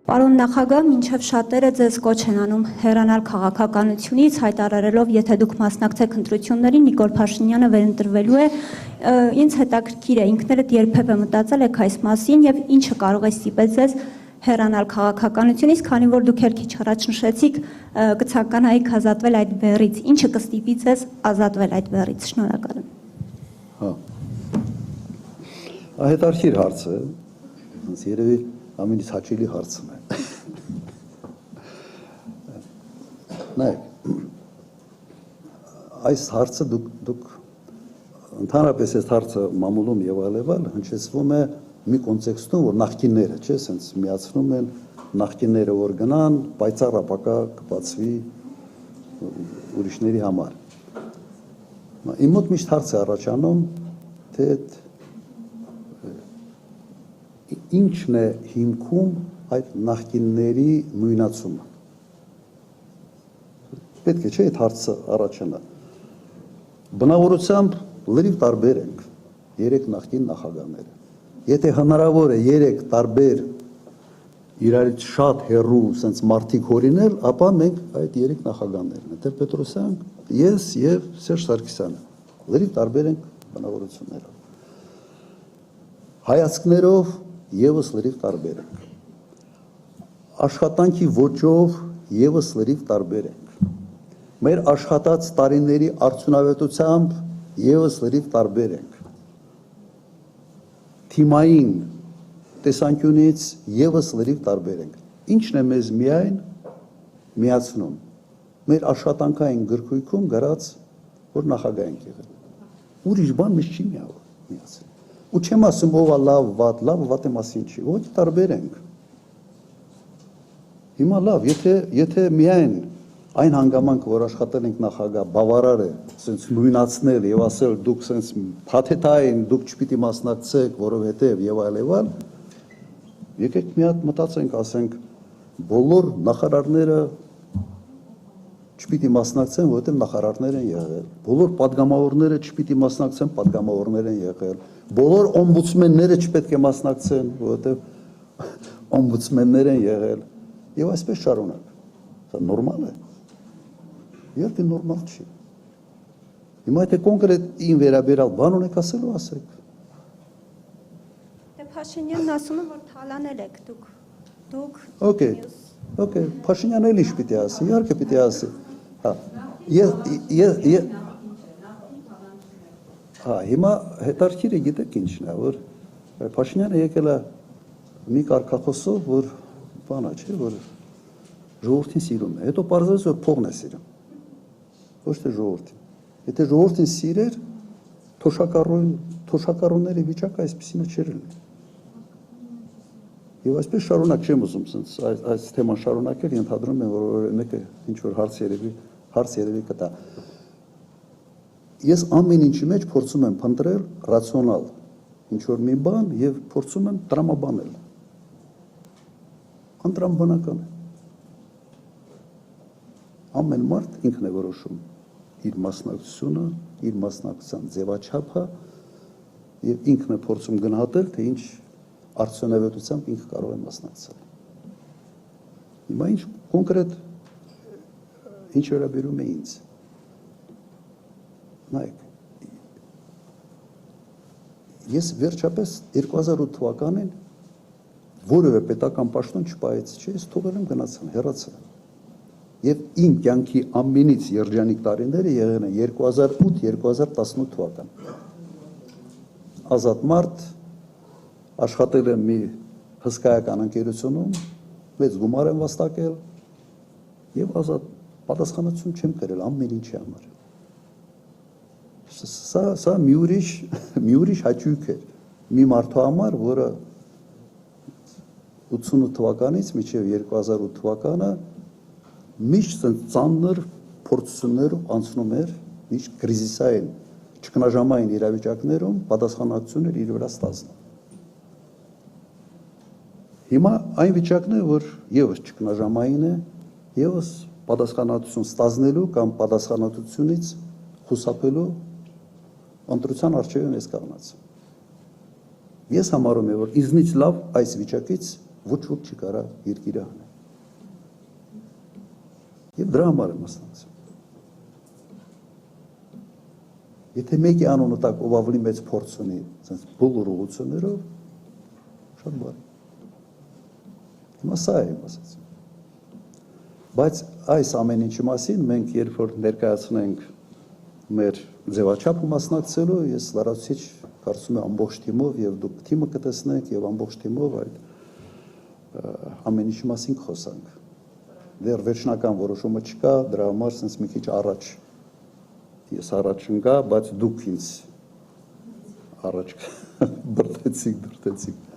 Պարոն նախագահ, մինչև շատերը ձեզ կոչ են անում հեռանալ քաղաքականությունից, հայտարարելով, եթե դուք մասնակցեք ընտրություններին, Նիկոլ Փաշինյանը վերընտրվելու է, ինձ հետաքրքիր է, ինքներդ երբևէ մտածել եք այս մասին եւ ինչը կարող է ստիպել ձեզ հեռանալ քաղաքականությունից, քանի որ դուք քիչ առաջ նշեցիք, կցանկանայիք ազատվել այդ բեռից, ինչը կստիպի ձեզ ազատվել այդ բեռից, շնորհակալ եմ։ Հա։ Հետաքրքիր հարց է, երևի ամենից հաճելի հարցն է։ Նայեք, այս հարցը դուք ընդհանրապես այս հարցը մամուլում եւ այլևալ հնչեցվում է մի կոնտեքստում, որ նախկինները, չէ, սենց միացնում են նախկինները, որ գնան, պայծառ ապակա կբացվի ուրիշների համար։ Իմ մոտ միշտ հարց է առաջանում, թե ինչն է հիմքում այդ նախկինների նույնացումը։ Պետք է չէ այդ հարցը առաջանա։ Բնավորությամբ լրիվ տարբեր ենք երեք նախկին նախագահները։ Եթե հնարավոր է երեք տարբեր իրարից շատ հեռու սենց մարդիկ հորինել, ապա մենք այդ երեք նախագահներն են, Տեր-Պետրոսյան, ես եւ Սերժ Սարգսյանը։ Լրիվ տարբեր ենք բնավորություններով։ Հայացքներով եւս լրիվ տարբեր ենք։ Աշխատանքի ոճով եւս լրիվ տարբեր ենք։ Մեր աշխատած տարիների արդյունավետությամբ եւս լրիվ տարբեր ենք։ Թիմային տեսանկյունից եւս լրիվ տարբեր ենք։ Ինչն է մեզ միայն միացնում։ Մեր աշխատանքային գրքույկում գրած, որ նախագահ ենք եղել։ Ուրիշ բան մեզ չի միացնում։ Ու չեմ ասում ով է լավ, վատը մասին չի, ոչ տարբեր ենք։ Հիմա լավ, եթե միայն այն հանգամանքը, որ աշխատել ենք նախագահ, բավարար է, սենց նույնացնել եւ ասել դուք սենց փաթեթային, դուք չպիտի մասնակցեք, որովհետեւ եւ այլեւան, եկեք մի հատ մտածենք, ասենք բոլոր նախարարները չպիտի մասնակցեն, որովհետեւ նախարարներ են եղել, բոլոր падգամավորները չպիտի մասնակցեն, падգամավորներ են եղել, բոլոր օմբուդսմենները չպետք է մասնակցեն, որովհետեւ օմբուդսմեններ են եղել եւ այսպես շարունակ։ Սա նորմալ է։ Երբ նորմալ չի։ Հիմա եթե կոնկրետ ին վերաբերալ բան ունեք ասելու, ասեք։ Դե Փաշինյանն ասում է, որ թալանել եք դուք։ Okay, Փաշինյանը էլ ինչ պիտի ասի, իհարկե պիտի ասի։ Հա, հիմա հետաքրքիրը գիտեք ինչն է, որ Փաշինյանը եկել է մի կարգախոսով, որ բանա չէ, որ ժողովրդին սիրում է։ Հետո պարզվեց, որ փողն է սիրում։ Ոչ թե ժողովրդին։ Եթե ժողովրդին սիրեր, թոշակառուների վիճակը այսպեսինը չէր լինի։ Եվ այսպես շարունակ չեմ ուզում այս թեման շարունակել, ենթադրում եմ, որ մեկը ինչ որ հարց երևի կտա։ Ես ամեն ինչի մեջ փորձում եմ փնտրել ռացիոնալ ինչ որ մի բան եւ փորձում եմ տրամաբանել։ Անտրամաբանական է։ Ամեն մարդ ինքն է որոշում իր մասնակցությունը, իր մասնակցության ձևաչափը եւ ինքն է փորձում գնահատել, թե ինչ արդյունավետությամբ ինքը կարող է մասնակցել։ Հիմա ինչ կոնկրետ ինչ վերաբերում է ինձ։ Նայեք, ես վերջապես 2008 թվականին որևէ պետական պաշտոն չպահեցի, չէ, ես թողել եմ գնացել, հեռացել։ Եվ իմ կյանքի ամենից երջանիկ տարիները եղել են 2008-2018 թվական։ Ազատ մարդ, աշխատել եմ մի հսկայական ընկերությունում, մեծ գումար եմ վաստակել եւ ազատ պատասխանատվություն չեմ կրել ամեն ինչի համար։ Սա մի ուրիշ հաճույք էր մի մարդու համար, որը 88 թվականից մինչև 2008 թվականը միշտ ծանր փորձություններով անցնում էր, միշտ կրիզիսային, ճգնաժամային իրավիճակներում պատասխանատվություն էր իր վրա ստացնում։ Հիմա այն վիճակն է, որ եւս ճգնաժամային է, եւս պատասխանատվություն ստանալու կամ պատասխանատվությունից խուսափելու ընտրության առջև եմ ես կանգնած։ Ես համարում եմ, որ ինձնից լավ այս վիճակից ոչ չի կարա երկիրը անել։ Եվ դրա համար եմ մասնակցում։ Եթե մեկի անունը տակ ով ավելի մեծ փորձ ունի, ասես բոլոր ուղղություններով, շատ բարի։ Հիմա սա եմ ասացին։ Բայց այս ամեն ինչի մասին մենք երբ որ ներկայացնենք մեր ձևաչափը մասնակցելու, ես լրացուցիչ կարծում եմ ամբողջ թիմով եւ դուք թիմը կտեսնեք եւ ամբողջ թիմով այդ ամեն ինչի մասին խոսանք։ Դեռ վերջնական որոշումը չկա, դրա համար sense մի քիչ առաջ ես առաջ ընկա, բայց դուք ինձ առաջ բրդեցիք